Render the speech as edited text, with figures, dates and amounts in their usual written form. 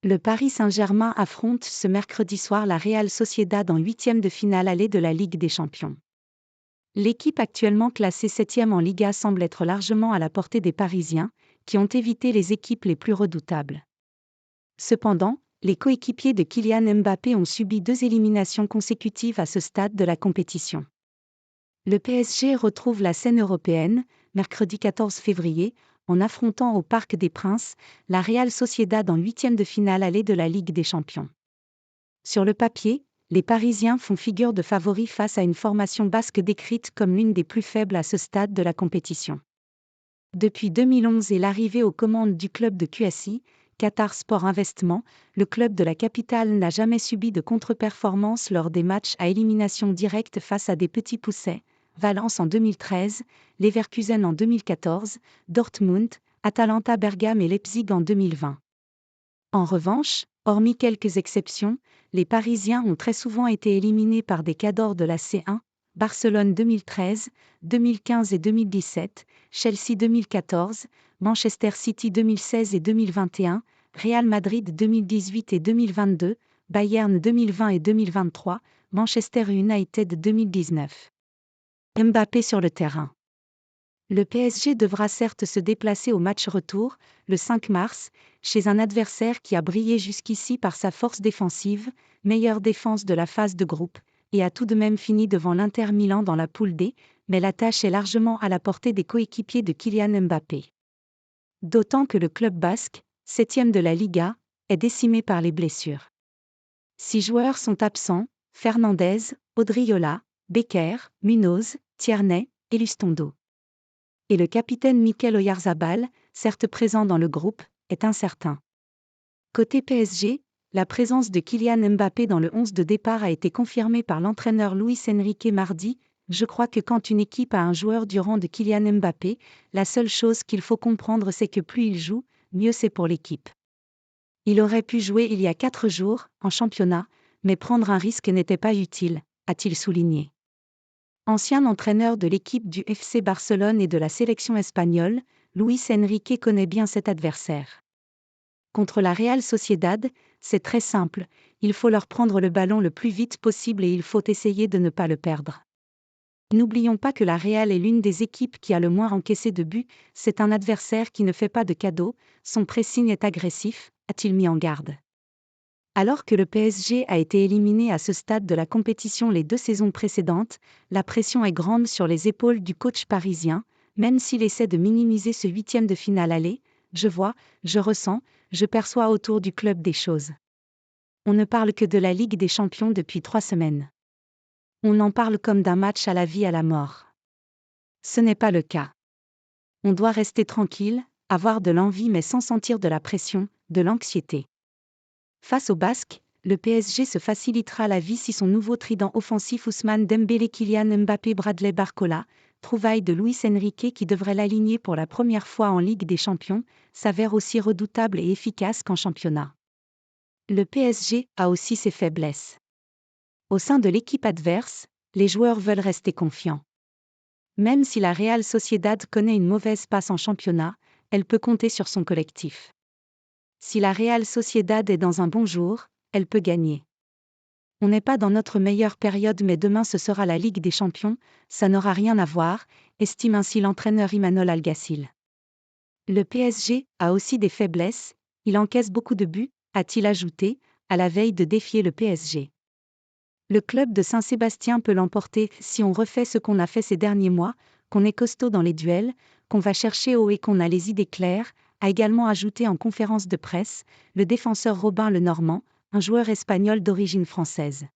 Le Paris Saint-Germain affronte ce mercredi soir la Real Sociedad en huitième de finale aller de la Ligue des Champions. L'équipe actuellement classée 7e en Liga semble être largement à la portée des Parisiens, qui ont évité les équipes les plus redoutables. Cependant, les coéquipiers de Kylian Mbappé ont subi 2 éliminations consécutives à ce stade de la compétition. Le PSG retrouve la scène européenne, mercredi 14 février, en affrontant au Parc des Princes, la Real Sociedad en huitième de finale aller de la Ligue des Champions. Sur le papier, les Parisiens font figure de favoris face à une formation basque décrite comme l'une des plus faibles à ce stade de la compétition. Depuis 2011 et l'arrivée aux commandes du club de QSI, Qatar Sport Investment, le club de la capitale n'a jamais subi de contre-performance lors des matchs à élimination directe face à des petits poussets, Valence en 2013, Leverkusen en 2014, Dortmund, Atalanta Bergame et Leipzig en 2020. En revanche, hormis quelques exceptions, les Parisiens ont très souvent été éliminés par des cadors de la C1, Barcelone 2013, 2015 et 2017, Chelsea 2014, Manchester City 2016 et 2021, Real Madrid 2018 et 2022, Bayern 2020 et 2023, Manchester United 2019. Mbappé sur le terrain. Le PSG devra certes se déplacer au match retour, le 5 mars, chez un adversaire qui a brillé jusqu'ici par sa force défensive, meilleure défense de la phase de groupe, et a tout de même fini devant l'Inter Milan dans la poule D, mais la tâche est largement à la portée des coéquipiers de Kylian Mbappé. D'autant que le club basque, 7e de la Liga, est décimé par les blessures. 6 joueurs sont absents, Fernandez, Odriozola, Becker, Munoz, Tierney, et Lustondo. Et le capitaine Mikel Oyarzabal, certes présent dans le groupe, est incertain. Côté PSG, la présence de Kylian Mbappé dans le 11 de départ a été confirmée par l'entraîneur Luis Enrique mardi. Je crois que quand une équipe a un joueur du rang de Kylian Mbappé, la seule chose qu'il faut comprendre c'est que plus il joue, mieux c'est pour l'équipe. Il aurait pu jouer il y a 4 jours, en championnat, mais prendre un risque n'était pas utile, a-t-il souligné. Ancien entraîneur de l'équipe du FC Barcelone et de la sélection espagnole, Luis Enrique connaît bien cet adversaire. Contre la Real Sociedad, c'est très simple, il faut leur prendre le ballon le plus vite possible et il faut essayer de ne pas le perdre. N'oublions pas que la Real est l'une des équipes qui a le moins encaissé de buts, c'est un adversaire qui ne fait pas de cadeaux, son pressing est agressif, a-t-il mis en garde. Alors que le PSG a été éliminé à ce stade de la compétition les 2 saisons précédentes, la pression est grande sur les épaules du coach parisien, même s'il essaie de minimiser ce 8e de finale aller, je vois, je ressens, je perçois autour du club des choses. On ne parle que de la Ligue des Champions depuis 3 semaines. On en parle comme d'un match à la vie à la mort. Ce n'est pas le cas. On doit rester tranquille, avoir de l'envie mais sans sentir de la pression, de l'anxiété. Face aux Basques, le PSG se facilitera la vie si son nouveau trident offensif Ousmane Dembélé, Kylian Mbappé, Bradley Barcola, trouvaille de Luis Enrique qui devrait l'aligner pour la première fois en Ligue des Champions, s'avère aussi redoutable et efficace qu'en championnat. Le PSG a aussi ses faiblesses. Au sein de l'équipe adverse, les joueurs veulent rester confiants. Même si la Real Sociedad connaît une mauvaise passe en championnat, elle peut compter sur son collectif. Si la Real Sociedad est dans un bon jour, elle peut gagner. On n'est pas dans notre meilleure période mais demain ce sera la Ligue des Champions, ça n'aura rien à voir, estime ainsi l'entraîneur Imanol Alguacil. Le PSG a aussi des faiblesses, il encaisse beaucoup de buts, a-t-il ajouté, à la veille de défier le PSG. Le club de Saint-Sébastien peut l'emporter si on refait ce qu'on a fait ces derniers mois, qu'on est costaud dans les duels, qu'on va chercher haut et qu'on a les idées claires, a également ajouté en conférence de presse le défenseur Robin Lenormand, un joueur espagnol d'origine française.